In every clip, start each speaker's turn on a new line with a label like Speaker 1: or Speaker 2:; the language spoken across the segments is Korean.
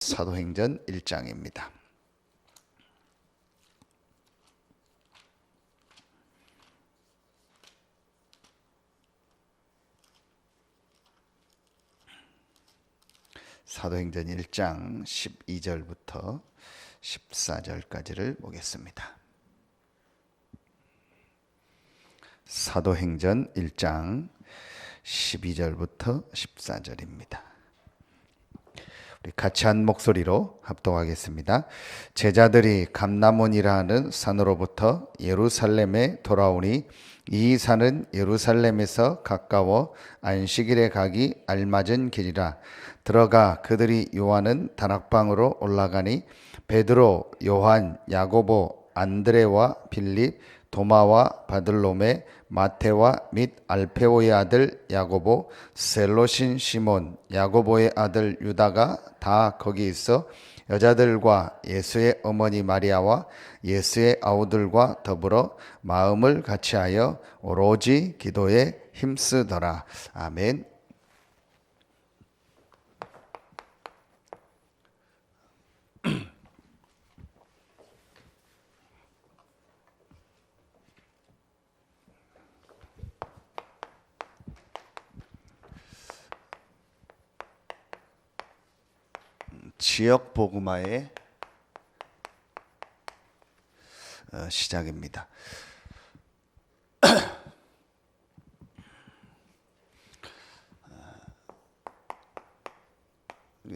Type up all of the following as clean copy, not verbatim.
Speaker 1: 사도행전 1장입니다. 사도행전 1장 12절부터 14절까지를 보겠습니다. 사도행전 1장 12절부터 14절입니다. 우리 같이 한 목소리로 합독하겠습니다. 제자들이 감람원이라 하는 산으로부터 예루살렘에 돌아오니 이 산은 예루살렘에서 가까워 안식일에 가기 알맞은 길이라. 들어가 그들이 요하는 다락방으로 올라가니 베드로, 요한, 야고보, 안드레와 빌립, 도마와 바들로메, 마테와 및 알페오의 아들 야고보, 셀로신 시몬, 야고보의 아들 유다가 다 거기 있어 여자들과 예수의 어머니 마리아와 예수의 아우들과 더불어 마음을 같이하여 오로지 기도에 힘쓰더라. 아멘. 지역 복음화의 시작입니다.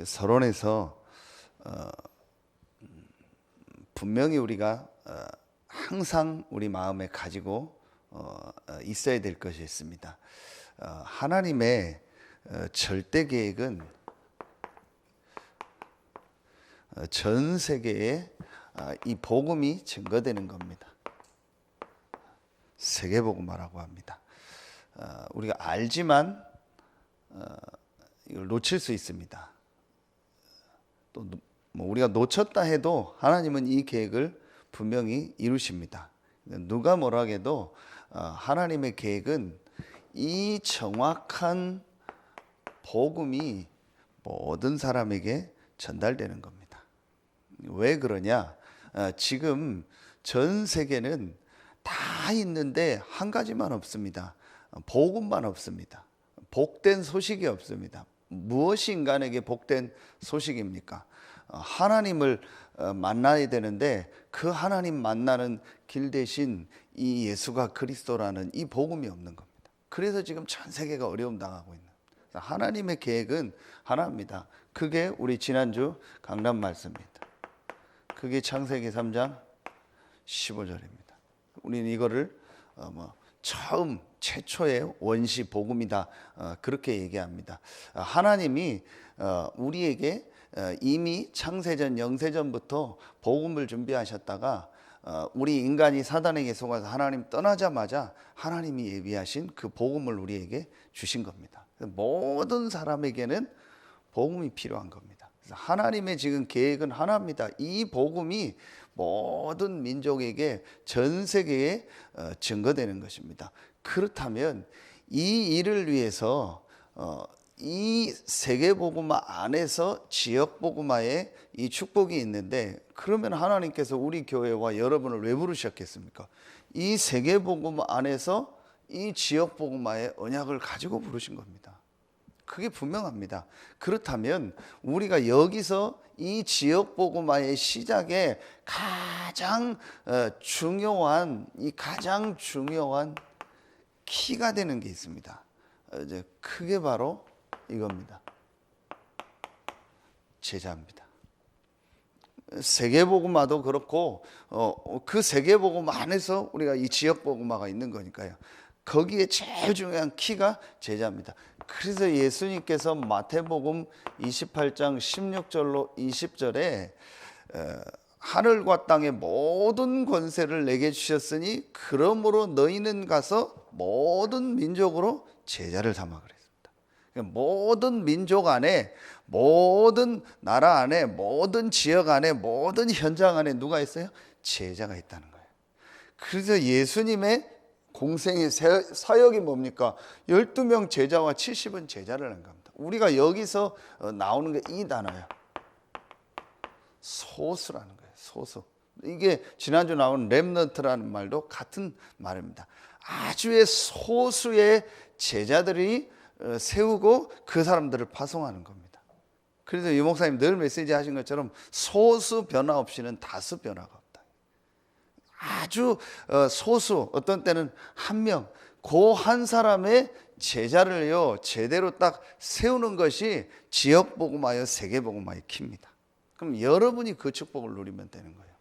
Speaker 1: 서론에서 분명히 우리가 항상 우리 마음에 가지고 있어야 될 것이 있습니다. 하나님의 절대 계획은 전 세계에 이 복음이 증거되는 겁니다. 세계복음화라고 합니다. 우리가 알지만 이걸 놓칠 수 있습니다. 또 뭐 우리가 놓쳤다 해도 하나님은 이 계획을 분명히 이루십니다. 누가 뭐라 해도 하나님의 계획은 이 정확한 복음이 모든 사람에게 전달되는 겁니다. 왜 그러냐? 지금 전 세계는 다 있는데 한 가지만 없습니다. 복음만 없습니다. 복된 소식이 없습니다. 무엇이 인간에게 복된 소식입니까? 하나님을 만나야 되는데 그 하나님 만나는 길 대신 이 예수가 그리스도라는 이 복음이 없는 겁니다. 그래서 지금 전 세계가 어려움 당하고 있는. 하나님의 계획은 하나입니다. 그게 우리 지난주 강단 말씀입니다. 그게 창세기 3장 15절입니다. 우리는 이거를 처음 최초의 원시 복음이다 그렇게 얘기합니다. 하나님이 우리에게 이미 창세전 영세전부터 복음을 준비하셨다가 우리 인간이 사단에게 속아서 하나님 떠나자마자 하나님이 예비하신 그 복음을 우리에게 주신 겁니다. 모든 사람에게는 복음이 필요한 겁니다. 그래서 하나님의 지금 계획은 하나입니다. 이 복음이 모든 민족에게 전 세계에 증거되는 것입니다. 그렇다면 이 일을 위해서 이 세계복음화 안에서 지역복음화에 이 축복이 있는데, 그러면 하나님께서 우리 교회와 여러분을 왜 부르셨겠습니까? 이 세계복음화 안에서 이 지역복음화의 언약을 가지고 부르신 겁니다. 그게 분명합니다. 그렇다면 우리가 여기서 이 지역복음화의 시작에 가장 중요한 키가 되는 게 있습니다. 그게 바로 이겁니다. 제자입니다. 세계복음화도 그렇고 그 세계복음화 안에서 우리가 이 지역복음화가 있는 거니까요. 거기에 제일 중요한 키가 제자입니다. 그래서 예수님께서 마태복음 28장 16절로 20절에 하늘과 땅의 모든 권세를 내게 주셨으니 그러므로 너희는 가서 모든 민족으로 제자를 삼아 그랬습니다. 모든 민족 안에, 모든 나라 안에, 모든 지역 안에, 모든 현장 안에 누가 있어요? 제자가 있다는 거예요. 그래서 예수님의 공생의 사역이 뭡니까? 12명 제자와 70은 제자를 한 겁니다. 우리가 여기서 나오는 게 이 단어예요. 소수라는 거예요. 소수. 이게 지난주 나온 렘넌트라는 말도 같은 말입니다. 아주의 소수의 제자들이 세우고 그 사람들을 파송하는 겁니다. 그래서 이 목사님 늘 메시지 하신 것처럼 소수 변화 없이는 다수 변화가 없다. 아주 소수, 어떤 때는 한 명, 그 한 사람의 제자를요 제대로 딱 세우는 것이 지역복음화여 세계복음화의 키입니다. 그럼 여러분이 그 축복을 누리면 되는 거예요.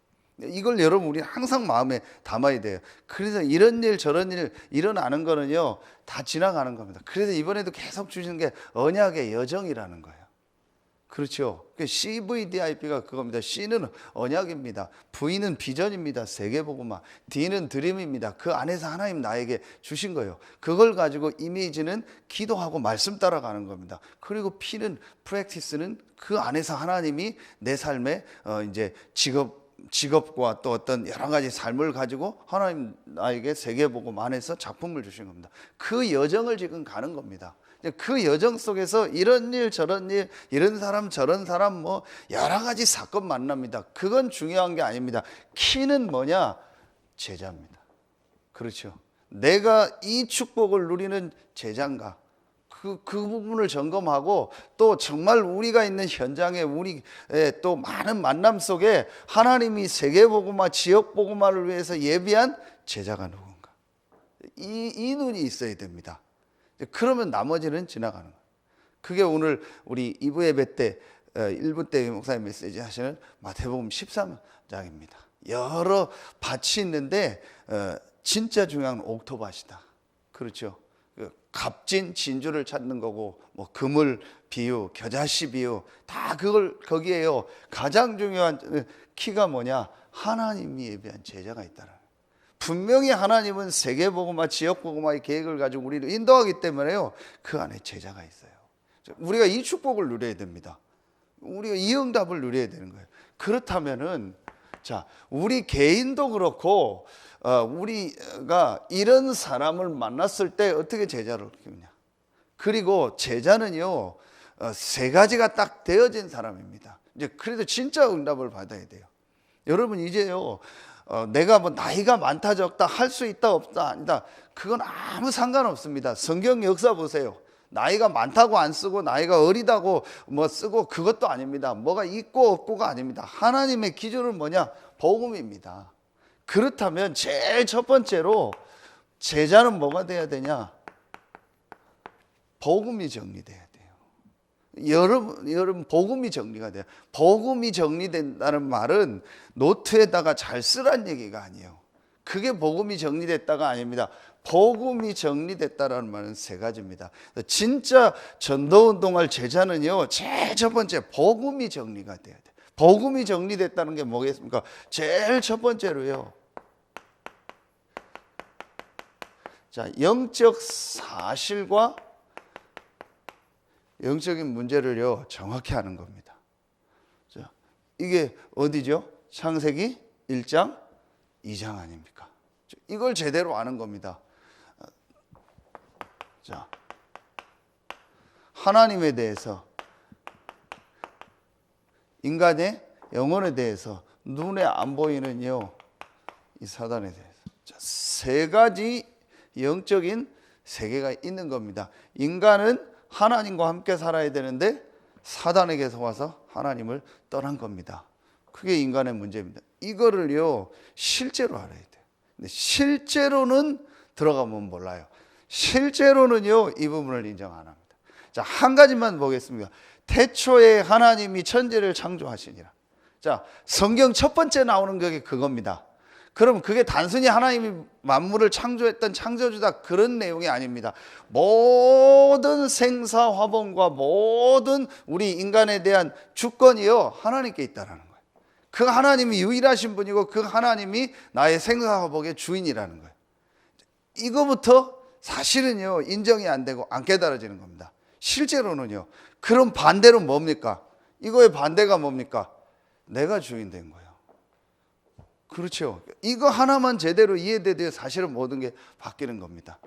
Speaker 1: 이걸 여러분 우리 항상 마음에 담아야 돼요. 그래서 이런 일 저런 일 일어나는 거는요 다 지나가는 겁니다. 그래서 이번에도 계속 주시는 게 언약의 여정이라는 거예요. 그렇죠. CVDIP가 그겁니다. C는 언약입니다. V는 비전입니다. 세계복음화. D는 드림입니다. 그 안에서 하나님 나에게 주신 거예요. 그걸 가지고 이미지는 기도하고 말씀 따라가는 겁니다. 그리고 P는 프랙티스는 그 안에서 하나님이 내 삶에 이제 직업과 또 어떤 여러 가지 삶을 가지고 하나님 나에게 세계복음 안에서 작품을 주신 겁니다. 그 여정을 지금 가는 겁니다. 그 여정 속에서 이런 일 저런 일 이런 사람 저런 사람 뭐 여러 가지 사건 만납니다. 그건 중요한 게 아닙니다. 키는 뭐냐? 제자입니다. 그렇죠. 내가 이 축복을 누리는 제자인가? 그 부분을 점검하고 또 정말 우리가 있는 현장에 우리의 또 많은 만남 속에 하나님이 세계복음화 지역복음화를 위해서 예비한 제자가 누군가? 이 눈이 있어야 됩니다. 그러면 나머지는 지나가는 거예요. 그게 오늘 우리 2부 예배 때 1부 때 목사님 메시지 하시는 마태복음 13장입니다. 여러 밭이 있는데 진짜 중요한 옥토밭이다. 그렇죠. 값진 진주를 찾는 거고 뭐 그물 비유, 겨자씨 비유 다 그걸 거기에요. 가장 중요한 키가 뭐냐? 하나님이 예비한 제자가 있다는 거예요. 분명히 하나님은 세계복음화, 지역복음화의 계획을 가지고 우리를 인도하기 때문에요. 그 안에 제자가 있어요. 우리가 이 축복을 누려야 됩니다. 우리가 이 응답을 누려야 되는 거예요. 그렇다면은 자, 우리 개인도 그렇고 우리가 이런 사람을 만났을 때 어떻게 제자를 키우냐. 그리고 제자는요 세 가지가 딱 되어진 사람입니다. 이제 그래도 진짜 응답을 받아야 돼요. 여러분 이제요 내가 뭐 나이가 많다 적다 할 수 있다 없다 아니다 그건 아무 상관없습니다. 성경 역사 보세요. 나이가 많다고 안 쓰고 나이가 어리다고 뭐 쓰고 그것도 아닙니다. 뭐가 있고 없고가 아닙니다. 하나님의 기준은 뭐냐? 복음입니다. 그렇다면 제일 첫 번째로 제자는 뭐가 돼야 되냐? 복음이 정리돼야 돼요. 여러분 복음이 정리가 돼요. 복음이 정리된다는 말은 노트에다가 잘 쓰란 얘기가 아니에요. 그게 복음이 정리됐다가 아닙니다. 복음이 정리됐다라는 말은 세 가지입니다. 진짜 전도운동할 제자는요 제일 첫 번째 복음이 정리가 돼야 돼요. 복음이 정리됐다는 게 뭐겠습니까? 제일 첫 번째로요 자, 영적 사실과 영적인 문제를요 정확히 아는 겁니다. 자, 이게 어디죠? 창세기 1장 2장 아닙니까? 이걸 제대로 아는 겁니다. 자, 하나님에 대해서, 인간의 영혼에 대해서, 눈에 안 보이는요 이 사단에 대해서 자, 세 가지 영적인 세계가 있는 겁니다. 인간은 하나님과 함께 살아야 되는데 사단에게서 와서 하나님을 떠난 겁니다. 그게 인간의 문제입니다. 이거를요 실제로 알아야 돼요. 근데 실제로는 들어가면 몰라요. 실제로는요 이 부분을 인정 안 합니다. 자, 한 가지만 보겠습니다. 태초에 하나님이 천지를 창조하시니라. 자, 성경 첫 번째 나오는 게 그겁니다. 그럼 그게 단순히 하나님이 만물을 창조했던 창조주다 그런 내용이 아닙니다. 모든 생사화범과 모든 우리 인간에 대한 주권이요 하나님께 있다라는 거예요. 그 하나님이 유일하신 분이고 그 하나님이 나의 생사화복의 주인이라는 거예요. 이거부터 사실은요 인정이 안 되고 안 깨달아지는 겁니다. 실제로는요. 그럼 반대로 뭡니까? 이거의 반대가 뭡니까? 내가 주인 된 거예요. 그렇죠. 이거 하나만 제대로 이해돼야 사실은 모든 게 바뀌는 겁니다.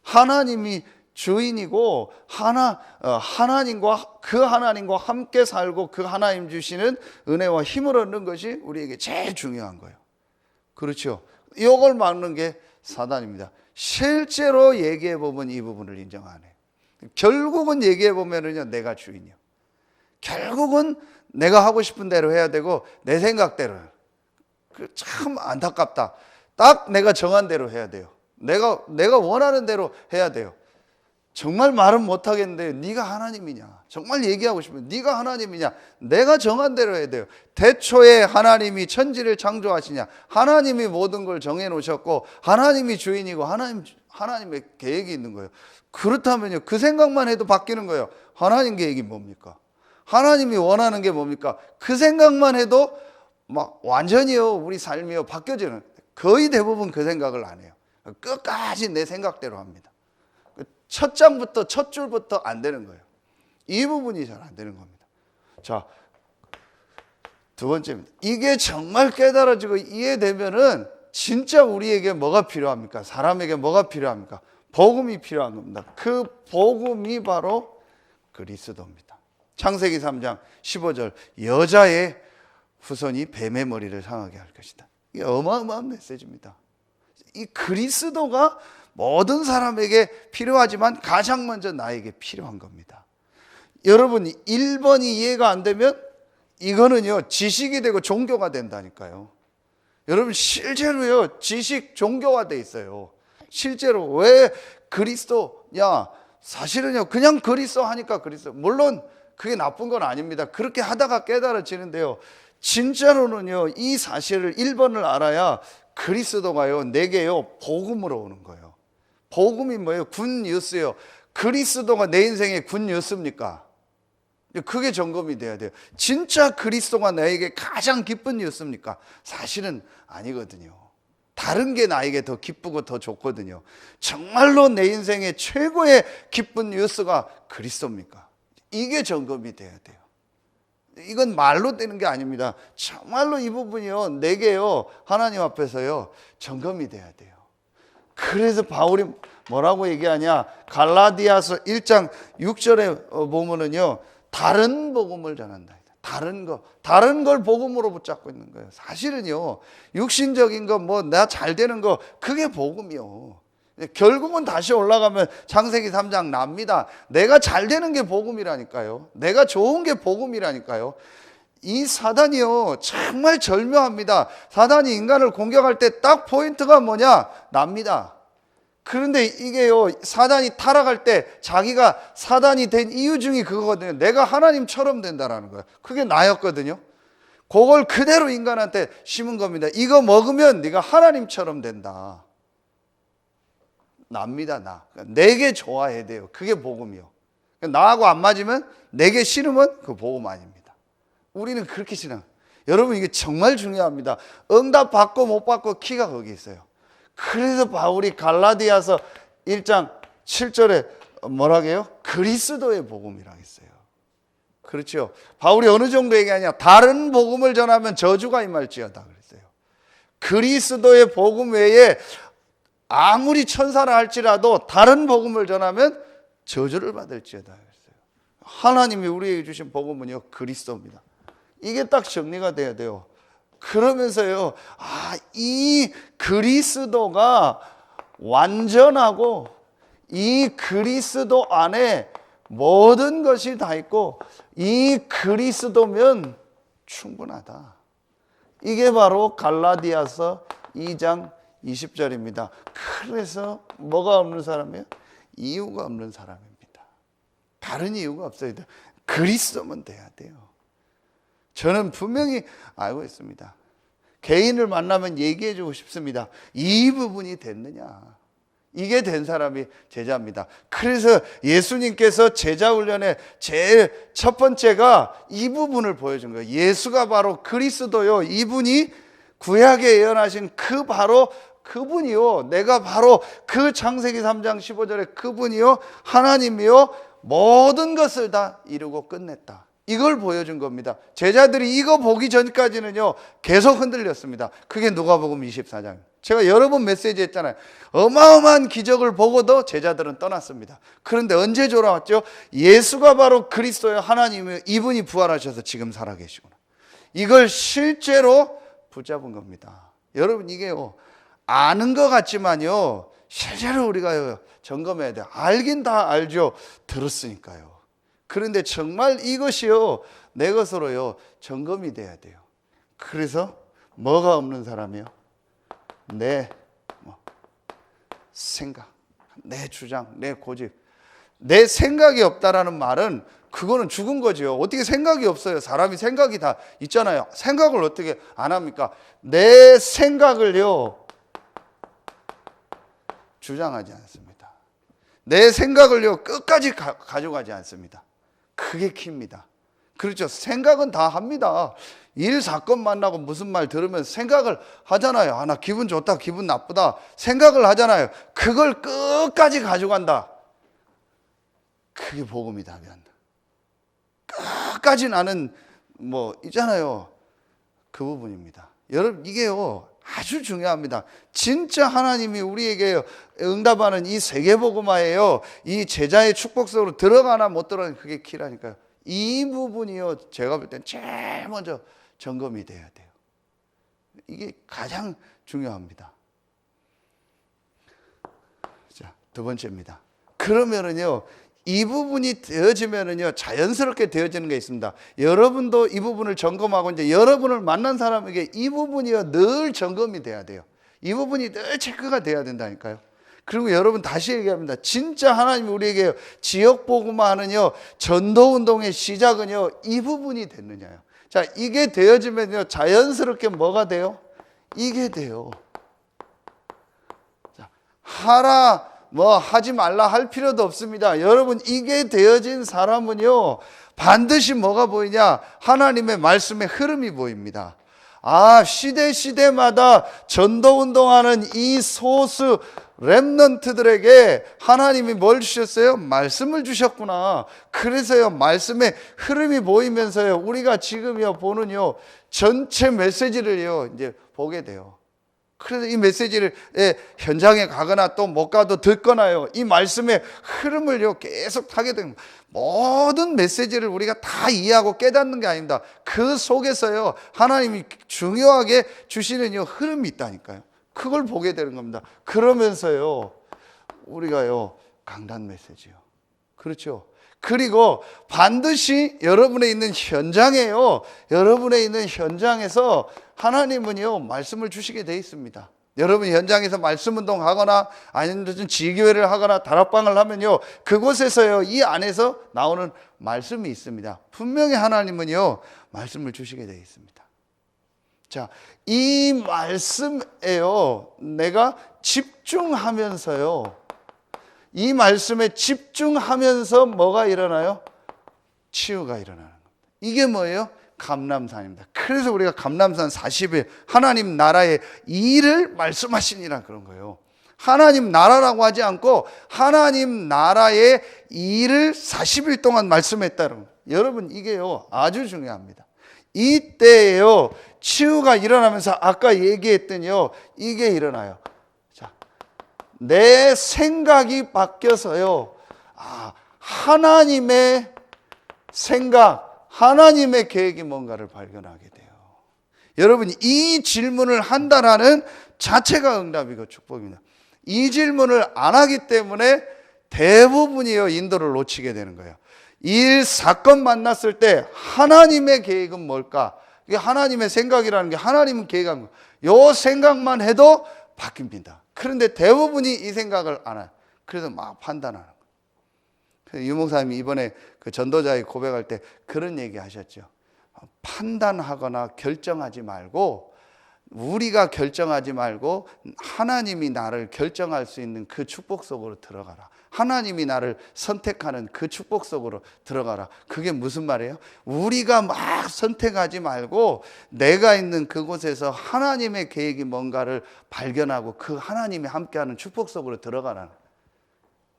Speaker 1: 하나님이 주인이고 하나님과 함께 살고 그 하나님 주시는 은혜와 힘을 얻는 것이 우리에게 제일 중요한 거예요. 그렇죠. 이걸 막는 게 사단입니다. 실제로 얘기해 보면 이 부분을 인정 안 해요. 결국은 얘기해 보면은요, 내가 주인이요. 결국은 내가 하고 싶은 대로 해야 되고 내 생각대로. 참 안타깝다. 딱 내가 정한 대로 해야 돼요. 내가 원하는 대로 해야 돼요. 정말 말은 못 하겠는데 네가 하나님이냐? 정말 얘기하고 싶으면 네가 하나님이냐? 내가 정한 대로 해야 돼요. 태초에 하나님이 천지를 창조하시냐? 하나님이 모든 걸 정해 놓으셨고 하나님이 주인이고 하나님의 계획이 있는 거예요. 그렇다면요, 그 생각만 해도 바뀌는 거예요. 하나님 계획이 뭡니까? 하나님이 원하는 게 뭡니까? 그 생각만 해도 막 완전히요 우리 삶이요 바뀌어지는, 거의 대부분 그 생각을 안 해요. 끝까지 내 생각대로 합니다. 첫 장부터 첫 줄부터 안 되는 거예요. 이 부분이 잘 안 되는 겁니다. 자, 두 번째입니다. 이게 정말 깨달아지고 이해되면은 진짜 우리에게 뭐가 필요합니까? 사람에게 뭐가 필요합니까? 복음이 필요한 겁니다. 그 복음이 바로 그리스도입니다. 창세기 3장 15절, 여자의 후손이 뱀의 머리를 상하게 할 것이다. 이게 어마어마한 메시지입니다. 이 그리스도가 모든 사람에게 필요하지만 가장 먼저 나에게 필요한 겁니다. 여러분, 1번이 이해가 안 되면 이거는요 지식이 되고 종교가 된다니까요. 여러분, 실제로요 지식 종교화돼 있어요. 실제로 왜 그리스도냐? 사실은요 그냥 그리스도 하니까 그리스도. 물론 그게 나쁜 건 아닙니다. 그렇게 하다가 깨달아지는데요, 진짜로는요 이 사실을 1번을 알아야 그리스도가요 내게요 복음으로 오는 거예요. 복음이 뭐예요? 굿뉴스예요. 그리스도가 내 인생의 굿뉴스입니까? 그게 점검이 돼야 돼요. 진짜 그리스도가 나에게 가장 기쁜 뉴스입니까? 사실은 아니거든요. 다른 게 나에게 더 기쁘고 더 좋거든요. 정말로 내 인생의 최고의 기쁜 뉴스가 그리스도입니까? 이게 점검이 돼야 돼요. 이건 말로 되는 게 아닙니다. 정말로 이 부분이요 내게요 하나님 앞에서요 점검이 돼야 돼요. 그래서 바울이 뭐라고 얘기하냐? 갈라디아서 1장 6절에 보면은요 다른 복음을 전한다. 다른 걸 복음으로 붙잡고 있는 거예요. 사실은요 육신적인 거 뭐 나 잘 되는 거 그게 복음이요. 결국은 다시 올라가면 창세기 3장 납니다. 내가 잘 되는 게 복음이라니까요. 내가 좋은 게 복음이라니까요. 이 사단이요 정말 절묘합니다. 사단이 인간을 공격할 때 딱 포인트가 뭐냐? 납니다. 그런데 이게요 사단이 타락할 때 자기가 사단이 된 이유 중에 그거거든요. 내가 하나님처럼 된다라는 거예요. 그게 나였거든요. 그걸 그대로 인간한테 심은 겁니다. 이거 먹으면 네가 하나님처럼 된다. 납니다. 내게 좋아해야 돼요. 그게 복음이요. 나하고 안 맞으면 내게 싫으면 그 복음 아닙니다. 우리는 그렇게 싫어. 여러분, 이게 정말 중요합니다. 응답 받고 못 받고 키가 거기 있어요. 그래서 바울이 갈라디아서 1장 7절에 뭐라고 해요? 그리스도의 복음이라고 했어요. 그렇죠. 바울이 어느 정도 얘기하냐? 다른 복음을 전하면 저주가 임할지어다 그랬어요. 그리스도의 복음 외에 아무리 천사라 할지라도 다른 복음을 전하면 저주를 받을지어다 그랬어요. 하나님이 우리에게 주신 복음은요 그리스도입니다. 이게 딱 정리가 돼야 돼요. 그러면서요, 이 그리스도가 완전하고 이 그리스도 안에 모든 것이 다 있고 이 그리스도면 충분하다. 이게 바로 갈라디아서 2장 20절입니다. 그래서 뭐가 없는 사람이에요? 이유가 없는 사람입니다. 다른 이유가 없어야 돼요. 그리스도면 돼야 돼요. 저는 분명히 알고 있습니다. 개인을 만나면 얘기해 주고 싶습니다. 이 부분이 됐느냐? 이게 된 사람이 제자입니다. 그래서 예수님께서 제자 훈련의 제일 첫 번째가 이 부분을 보여준 거예요. 예수가 바로 그리스도요. 이분이 구약에 예언하신 그 바로 그분이요. 내가 바로 그 창세기 3장 15절에 그분이요. 하나님이요. 모든 것을 다 이루고 끝냈다. 이걸 보여준 겁니다. 제자들이 이거 보기 전까지는요 계속 흔들렸습니다. 그게 누가복음 24장. 제가 여러 번 메시지 했잖아요. 어마어마한 기적을 보고도 제자들은 떠났습니다. 그런데 언제 돌아왔죠? 예수가 바로 그리스도의 하나님의, 이분이 부활하셔서 지금 살아계시구나, 이걸 실제로 붙잡은 겁니다. 여러분, 이게요 아는 것 같지만요 실제로 우리가 점검해야 돼요. 알긴 다 알죠, 들었으니까요. 그런데 정말 이것이요 내 것으로요 점검이 돼야 돼요. 그래서 뭐가 없는 사람이요? 내 생각, 내 주장, 내 고집. 내 생각이 없다라는 말은 그거는 죽은 거죠. 어떻게 생각이 없어요? 사람이 생각이 다 있잖아요. 생각을 어떻게 안 합니까? 내 생각을요 주장하지 않습니다. 내 생각을요 끝까지 가져가지 않습니다. 그게 키입니다. 그렇죠. 생각은 다 합니다. 일, 사건 만나고 무슨 말 들으면 생각을 하잖아요. 아, 나 기분 좋다, 기분 나쁘다. 생각을 하잖아요. 그걸 끝까지 가져간다. 그게 복음이다. 끝까지 나는 있잖아요. 그 부분입니다. 여러분, 이게요 아주 중요합니다. 진짜 하나님이 우리에게 응답하는 이 세계복음화예요. 이 제자의 축복 속으로 들어가나 못 들어가나 그게 키라니까요. 이 부분이요 제가 볼 땐 제일 먼저 점검이 돼야 돼요. 이게 가장 중요합니다. 자, 두 번째입니다. 그러면은요 이 부분이 되어지면은요 자연스럽게 되어지는 게 있습니다. 여러분도 이 부분을 점검하고 이제 여러분을 만난 사람에게 이 부분이요 늘 점검이 돼야 돼요. 이 부분이 늘 체크가 돼야 된다니까요. 그리고 여러분 다시 얘기합니다. 진짜 하나님이 우리에게 지역 복음화하는요 전도 운동의 시작은요 이 부분이 됐느냐요. 자, 이게 되어지면요 자연스럽게 뭐가 돼요? 이게 돼요. 자, 하라 하지 말라 할 필요도 없습니다. 여러분, 이게 되어진 사람은요 반드시 뭐가 보이냐? 하나님의 말씀의 흐름이 보입니다. 아, 시대마다 전도 운동하는 이 소수 렘넌트들에게 하나님이 뭘 주셨어요? 말씀을 주셨구나. 그래서요 말씀의 흐름이 보이면서요 우리가 지금요 보는요 전체 메시지를요 이제 보게 돼요. 그래서 이 메시지를 현장에 가거나 또 못 가도 듣거나요 이 말씀의 흐름을요 계속 타게 됩니다. 모든 메시지를 우리가 다 이해하고 깨닫는 게 아닙니다. 그 속에서요 하나님이 중요하게 주시는 흐름이 있다니까요. 그걸 보게 되는 겁니다. 그러면서요 우리가요 강단 메시지요. 그렇죠. 그리고 반드시 여러분의 있는 현장에요 여러분의 있는 현장에서 하나님은요 말씀을 주시게 돼 있습니다. 여러분이 현장에서 말씀 운동하거나 아니면 무슨 지교회를 하거나 다락방을 하면요 그곳에서요 이 안에서 나오는 말씀이 있습니다. 분명히 하나님은요 말씀을 주시게 돼 있습니다. 자, 이 말씀에요 내가 집중하면서요 이 말씀에 집중하면서 뭐가 일어나요? 치유가 일어나는 겁니다. 이게 뭐예요? 감람산입니다. 그래서 우리가 감람산 40일 하나님 나라의 일을 말씀하시니라 그런 거예요. 하나님 나라라고 하지 않고 하나님 나라의 일을 40일 동안 말씀했다는 거예요. 여러분, 이게요 아주 중요합니다. 이때에요 치유가 일어나면서 아까 얘기했더니요 이게 일어나요. 내 생각이 바뀌어서요 하나님의 생각, 하나님의 계획이 뭔가를 발견하게 돼요. 여러분, 이 질문을 한다라는 자체가 응답이고 축복입니다. 이 질문을 안 하기 때문에 대부분이요 인도를 놓치게 되는 거예요. 일, 사건 만났을 때 하나님의 계획은 뭘까? 이게 하나님의 생각이라는 게 하나님은 계획한 거예요. 요 생각만 해도 바뀝니다. 그런데 대부분이 이 생각을 안 해요. 그래서 막 판단하는 거예요. 유 목사님이 이번에 그 전도자의 고백할 때 그런 얘기 하셨죠. 판단하거나 결정하지 말고 우리가 결정하지 말고 하나님이 나를 결정할 수 있는 그 축복 속으로 들어가라. 하나님이 나를 선택하는 그 축복 속으로 들어가라. 그게 무슨 말이에요? 우리가 막 선택하지 말고 내가 있는 그곳에서 하나님의 계획이 뭔가를 발견하고 그 하나님이 함께하는 축복 속으로 들어가라.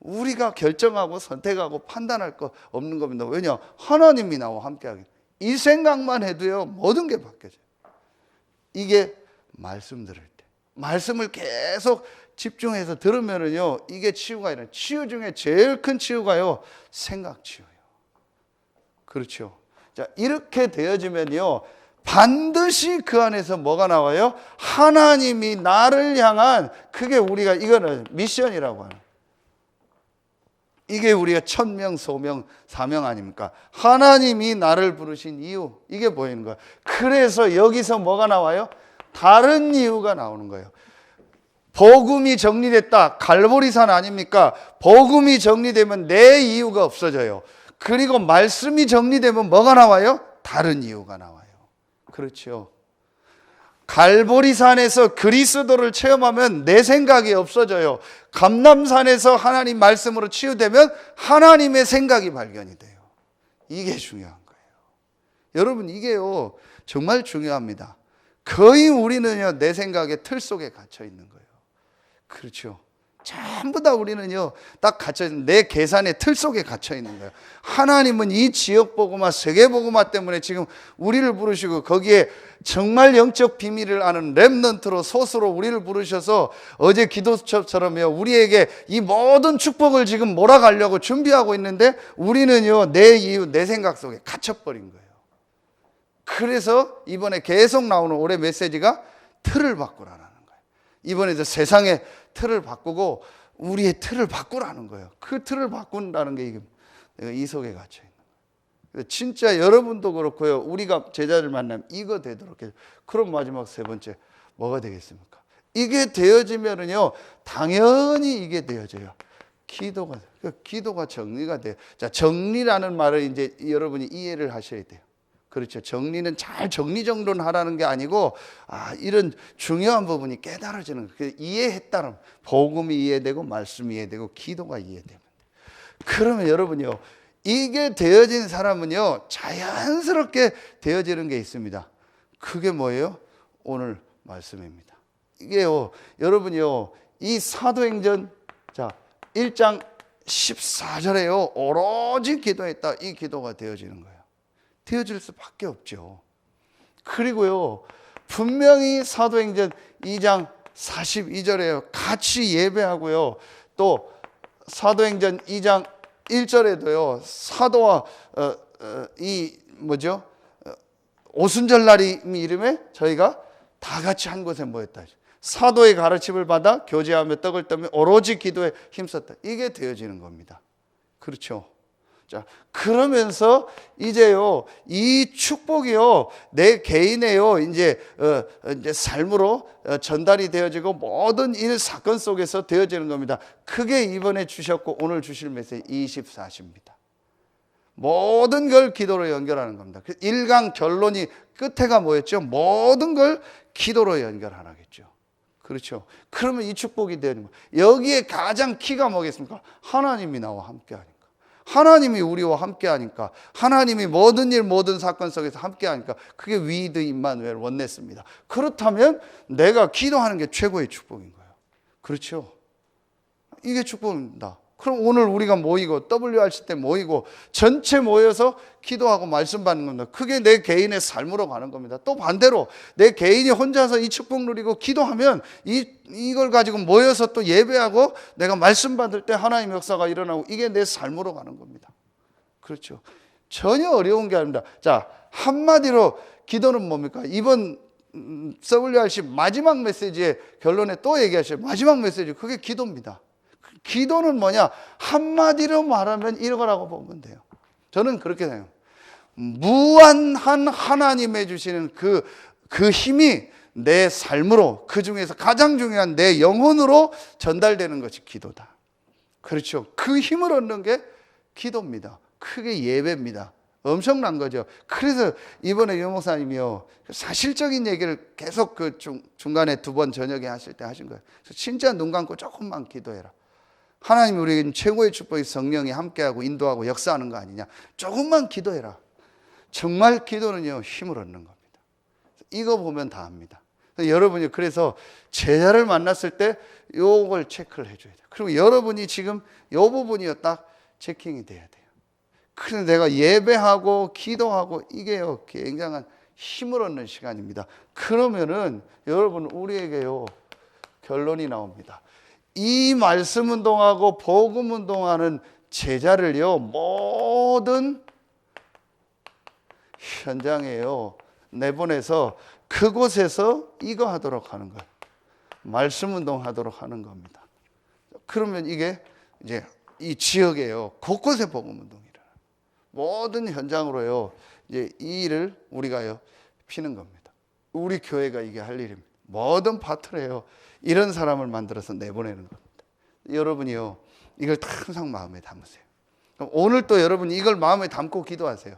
Speaker 1: 우리가 결정하고 선택하고 판단할 거 없는 겁니다. 왜냐? 하나님이 나와 함께하기. 이 생각만 해도요, 모든 게 바뀌어져요. 이게 말씀 들을 때, 말씀을 계속 집중해서 들으면은요, 이게 치유가 아니라, 치유 중에 제일 큰 치유가요, 생각 치유예요. 그렇죠. 자, 이렇게 되어지면요, 반드시 그 안에서 뭐가 나와요? 하나님이 나를 향한, 그게 우리가, 이거는 미션이라고 하는, 이게 우리가 천명, 소명, 사명 아닙니까? 하나님이 나를 부르신 이유, 이게 보이는 거예요. 그래서 여기서 뭐가 나와요? 다른 이유가 나오는 거예요. 복음이 정리됐다. 갈보리산 아닙니까? 복음이 정리되면 내 이유가 없어져요. 그리고 말씀이 정리되면 뭐가 나와요? 다른 이유가 나와요. 그렇죠. 갈보리산에서 그리스도를 체험하면 내 생각이 없어져요. 감람산에서 하나님 말씀으로 치유되면 하나님의 생각이 발견이 돼요. 이게 중요한 거예요. 여러분, 이게요, 정말 중요합니다. 거의 우리는요, 내 생각의 틀 속에 갇혀 있는 거예요. 그렇죠. 전부 다 우리는요, 딱 갇혀 있는, 내 계산의 틀 속에 갇혀 있는 거예요. 하나님은 이 지역 복음화, 세계 복음화 때문에 지금 우리를 부르시고, 거기에 정말 영적 비밀을 아는 렘넌트로, 소수로 우리를 부르셔서 어제 기도처럼요, 우리에게 이 모든 축복을 지금 몰아가려고 준비하고 있는데, 우리는요, 내 이유, 내 생각 속에 갇혀버린 거예요. 그래서 이번에 계속 나오는 올해 메시지가 틀을 바꾸라는 거예요. 이번에도 세상의 틀을 바꾸고 우리의 틀을 바꾸라는 거예요. 그 틀을 바꾼다는 게 이 속에 갇혀 있는 거예요. 진짜 여러분도 그렇고요, 우리가 제자들 만나면 이거 되도록 해요. 그럼 마지막 세 번째 뭐가 되겠습니까? 이게 되어지면은요, 당연히 이게 되어져요. 기도가 정리가 돼요. 자, 정리라는 말을 이제 여러분이 이해를 하셔야 돼요. 그렇죠. 정리는 잘 정리정돈하라는 게 아니고, 이런 중요한 부분이 깨달아지는 거예요. 이해했다면 복음이 이해되고 말씀이 이해되고 기도가 이해되면, 그러면 여러분요, 이게 되어진 사람은요, 자연스럽게 되어지는 게 있습니다. 그게 뭐예요? 오늘 말씀입니다. 이게요, 여러분요, 이 사도행전, 자, 1장 14절에요, 오로지 기도했다. 이 기도가 되어지는 거예요. 되어질 수밖에 없죠. 그리고요, 분명히 사도행전 2장 42절에요, 같이 예배하고요, 또 사도행전 2장 1절에도요, 사도와 오순절날이 이름에 저희가 다 같이 한 곳에 모였다. 사도의 가르침을 받아 교제하며 떡을 떠며 오로지 기도에 힘썼다. 이게 되어지는 겁니다. 그렇죠. 자, 그러면서 이제요, 이 축복이요, 내 개인의요, 이제 삶으로 전달이 되어지고 모든 일 사건 속에서 되어지는 겁니다. 그게 이번에 주셨고 오늘 주실 메시지 24시입니다. 모든 걸 기도로 연결하는 겁니다. 1강 결론이 끝에가 뭐였죠? 모든 걸 기도로 연결하라겠죠. 그렇죠. 그러면 이 축복이 되는 거예요. 여기에 가장 키가 뭐겠습니까? 하나님이 나와 함께하니까. 하나님이 우리와 함께하니까, 하나님이 모든 일 모든 사건 속에서 함께하니까, 그게 위드 임마누엘 원네스입니다. 그렇다면 내가 기도하는 게 최고의 축복인 거예요. 그렇죠. 이게 축복입니다. 그럼 오늘 우리가 모이고 WRC 때 모이고 전체 모여서 기도하고 말씀 받는 겁니다. 그게 내 개인의 삶으로 가는 겁니다. 또 반대로 내 개인이 혼자서 이 축복 누리고 기도하면 이걸 가지고 모여서 또 예배하고 내가 말씀 받을 때 하나님의 역사가 일어나고, 이게 내 삶으로 가는 겁니다. 그렇죠. 전혀 어려운 게 아닙니다. 자, 한마디로 기도는 뭡니까? 이번 WRC 마지막 메시지의 결론에 또 얘기하셔요. 마지막 메시지, 그게 기도입니다. 기도는 뭐냐? 한마디로 말하면 이거라고 보면 돼요. 저는 그렇게 생각해요. 무한한 하나님의 주시는 그 힘이 내 삶으로, 그 중에서 가장 중요한 내 영혼으로 전달되는 것이 기도다. 그렇죠. 그 힘을 얻는 게 기도입니다. 그게 예배입니다. 엄청난 거죠. 그래서 이번에 유 목사님이요, 사실적인 얘기를 계속 그 중간에 2번 저녁에 하실 때 하신 거예요. 진짜 눈 감고 조금만 기도해라. 하나님, 우리에게 최고의 축복이 성령이 함께하고 인도하고 역사하는 거 아니냐. 조금만 기도해라. 정말 기도는요, 힘을 얻는 겁니다. 이거 보면 다 압니다. 여러분이 그래서 제자를 만났을 때 요걸 체크를 해줘야 돼요. 그리고 여러분이 지금 요 부분이 딱 체킹이 돼야 돼요. 그래서 내가 예배하고 기도하고 이게요 굉장한 힘을 얻는 시간입니다. 그러면은 여러분 우리에게요 결론이 나옵니다. 이 말씀 운동하고 복음 운동하는 제자를요 모든 현장에요 내보내서 그곳에서 이거 하도록 하는 거예요. 말씀 운동하도록 하는 겁니다. 그러면 이게 이제 이 지역에요 곳곳에 복음 운동이 일어나요. 모든 현장으로요 이제 이 일을 우리가요 피는 겁니다. 우리 교회가 이게 할 일입니다. 모든 파트에요 이런 사람을 만들어서 내보내는 겁니다. 여러분이요 이걸 항상 마음에 담으세요. 그럼 오늘 또 여러분 이걸 마음에 담고 기도하세요.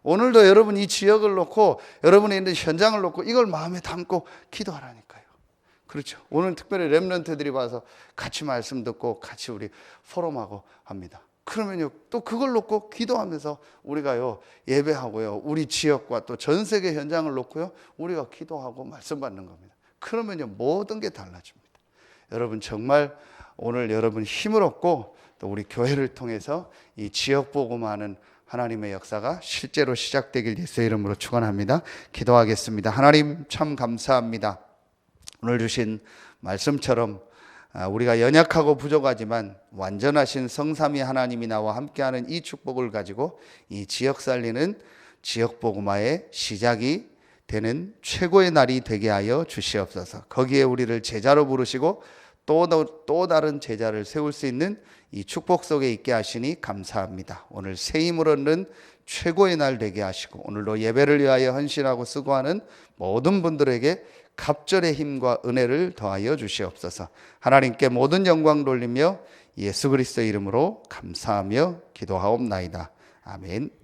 Speaker 1: 오늘도 여러분 이 지역을 놓고 여러분이 있는 현장을 놓고 이걸 마음에 담고 기도하라니까요. 그렇죠. 오늘 특별히 렘넌트들이 와서 같이 말씀 듣고 같이 우리 포럼하고 합니다. 그러면요 또 그걸 놓고 기도하면서 우리가요 예배하고요 우리 지역과 또 전 세계 현장을 놓고요 우리가 기도하고 말씀 받는 겁니다. 그러면요 모든 게 달라집니다. 여러분 정말 오늘 여러분 힘을 얻고 또 우리 교회를 통해서 이 지역 복음하는 하나님의 역사가 실제로 시작되길 예수의 이름으로 축원합니다. 기도하겠습니다. 하나님 참 감사합니다. 오늘 주신 말씀처럼 우리가 연약하고 부족하지만 완전하신 성삼위 하나님이 나와 함께하는 이 축복을 가지고 이 지역 살리는 지역 복음화의 시작이 되는 최고의 날이 되게 하여 주시옵소서. 거기에 우리를 제자로 부르시고 또 다른 제자를 세울 수 있는 이 축복 속에 있게 하시니 감사합니다. 오늘 새 힘을 얻는 최고의 날 되게 하시고 오늘도 예배를 위하여 헌신하고 수고하는 모든 분들에게 갑절의 힘과 은혜를 더하여 주시옵소서. 하나님께 모든 영광 돌리며 예수 그리스도의 이름으로 감사하며 기도하옵나이다. 아멘.